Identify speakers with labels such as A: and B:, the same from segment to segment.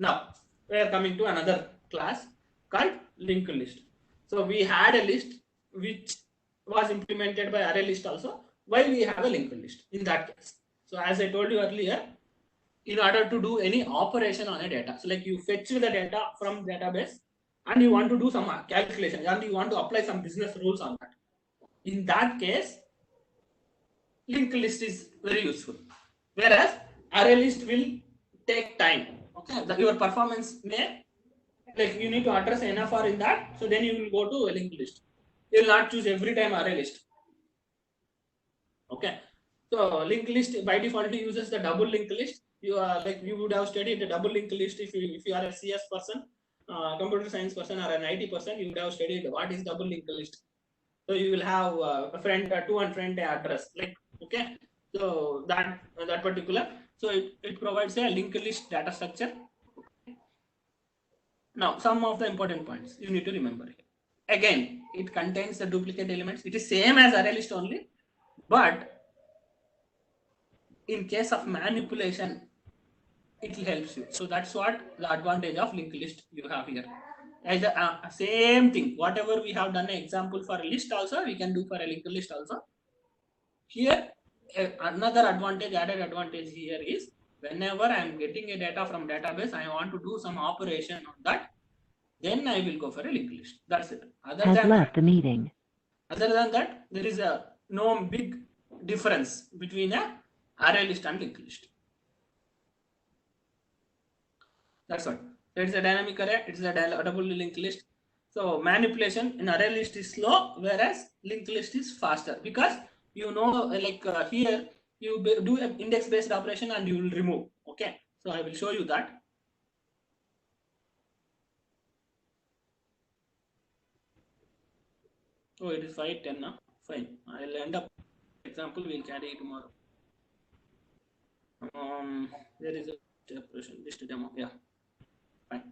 A: Now we are coming to another class called linked list. So we had a list which was implemented by array list also. Why we have a linked list in that case? So as I told you earlier, in order to do any operation on a data, so like you fetch the data from database and you want to do some calculation and you want to apply some business rules on that. In that case, linked list is very useful, whereas array list will take time. Okay, your performance may, like you need to address NFR in that, so then you will go to a linked list. You will not choose every time array list. Okay, so linked list by default uses the double linked list. You are like you would have studied the double linked list if you are a CS person, computer science person, or an IT person. You would have studied what is double linked list. So you will have a friend to and friend address, like, okay, so that particular, so it provides a linked list data structure. Now some of the important points you need to remember here. Again, it contains the duplicate elements. It is same as array list only, but in case of manipulation it helps you. So that's what the advantage of linked list you have here. As the same thing, whatever we have done an example for a list also, we can do for a linked list also. Here another advantage, added advantage here is, whenever I am getting a data from database, I want to do some operation on that, then I will go for a linked list. That's it. Other
B: Has
A: than
B: left
A: that,
B: the meeting.
A: Other than that, there is no big difference between a array list and linked list. That's what. So it's a dynamic array, it's a double linked list. So manipulation in array list is slow, whereas linked list is faster, because you know, like here you do an index based operation and you will remove. Okay, so I will show you that. Oh, it is 5:10 now. Fine, I'll end up example, we'll carry it tomorrow. There is a operation list demo. Yeah, fine.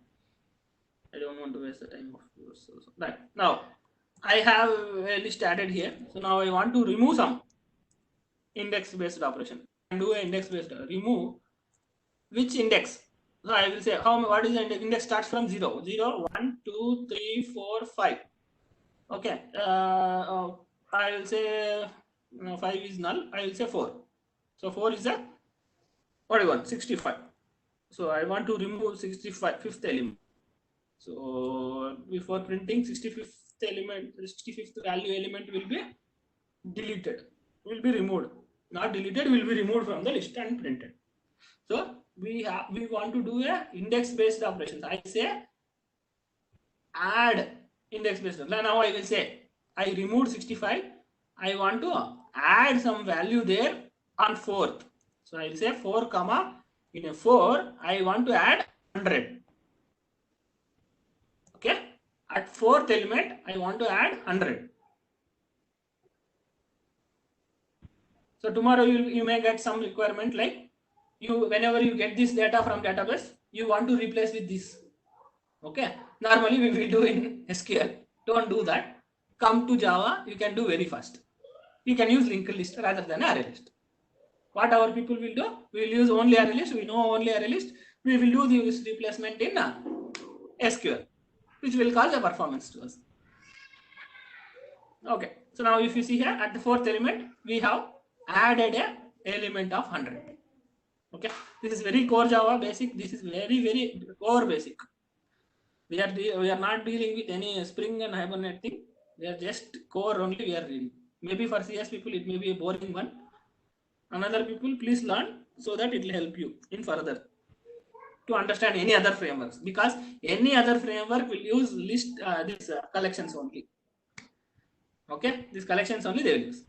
A: I don't want to waste the time of yours. So, right now I have a list added here. So now I want to remove some index based operation and do an index based remove. Which index? So I will say what is the index? Index starts from 0, 0, 1, 2, 3, 4, 5. Okay, I will say 5 is null. I will say 4. So 4 is a, what do you want? 65. So I want to remove 65 fifth element. So before printing, 65th element, 65th value element will be deleted, will be removed, not deleted, will be removed from the list and printed. So we want to do a index based operations. I say add index based. Now I will say I removed 65. I want to add some value there on 4th. So I will say 4 comma, in a 4 I want to add 100. Okay, at 4th element I want to add 100. So tomorrow you may get some requirement, like whenever you get this data from database, you want to replace with this. Okay, normally we will do in SQL. Don't do that. Come to Java, you can do very fast. You can use linked list rather than array list. What our people will do, we will use only array list. We know only array list. We will do this replacement in SQL, which will cause a performance to us. Okay, so now if you see here at the 4th element, we have added a element of 100. Okay, this is very core Java basic. This is very core basic. We are not dealing with any Spring and Hibernate thing. We are just core only we are reading. Maybe for CS people it may be a boring one. Another people, please learn so that it will help you in further to understand any other frameworks, because any other framework will use list these collections only. Okay, these collections only they will use.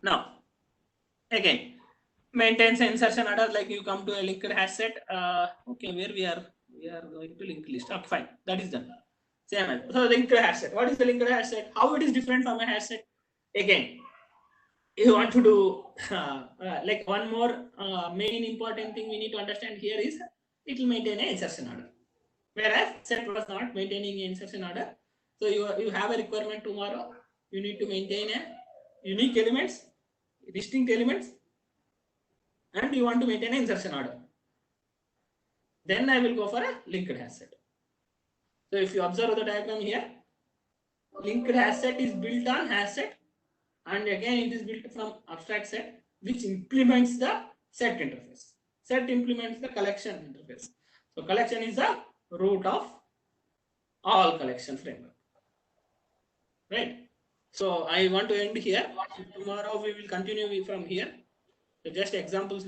A: Now again, maintains insertion order, like you come to a linked hash set. Okay, where we are going to linked list. Okay, fine, that is done. Same as, so linked hash set. What is the linked hash set? How it is different from a hash set? Again, you want to do like one more main important thing we need to understand here is it will maintain an insertion order, whereas set was not maintaining an insertion order. So you have a requirement tomorrow. You need to maintain a unique elements, distinct elements, and you want to maintain an insertion order. Then I will go for a linked hash set. So if you observe the diagram here, linked hash set is built on hash set, and again it is built from abstract set, which implements the set interface. Set implements the collection interface. So collection is the root of all collection framework. Right? So I want to end here. Tomorrow we will continue from here. So just examples.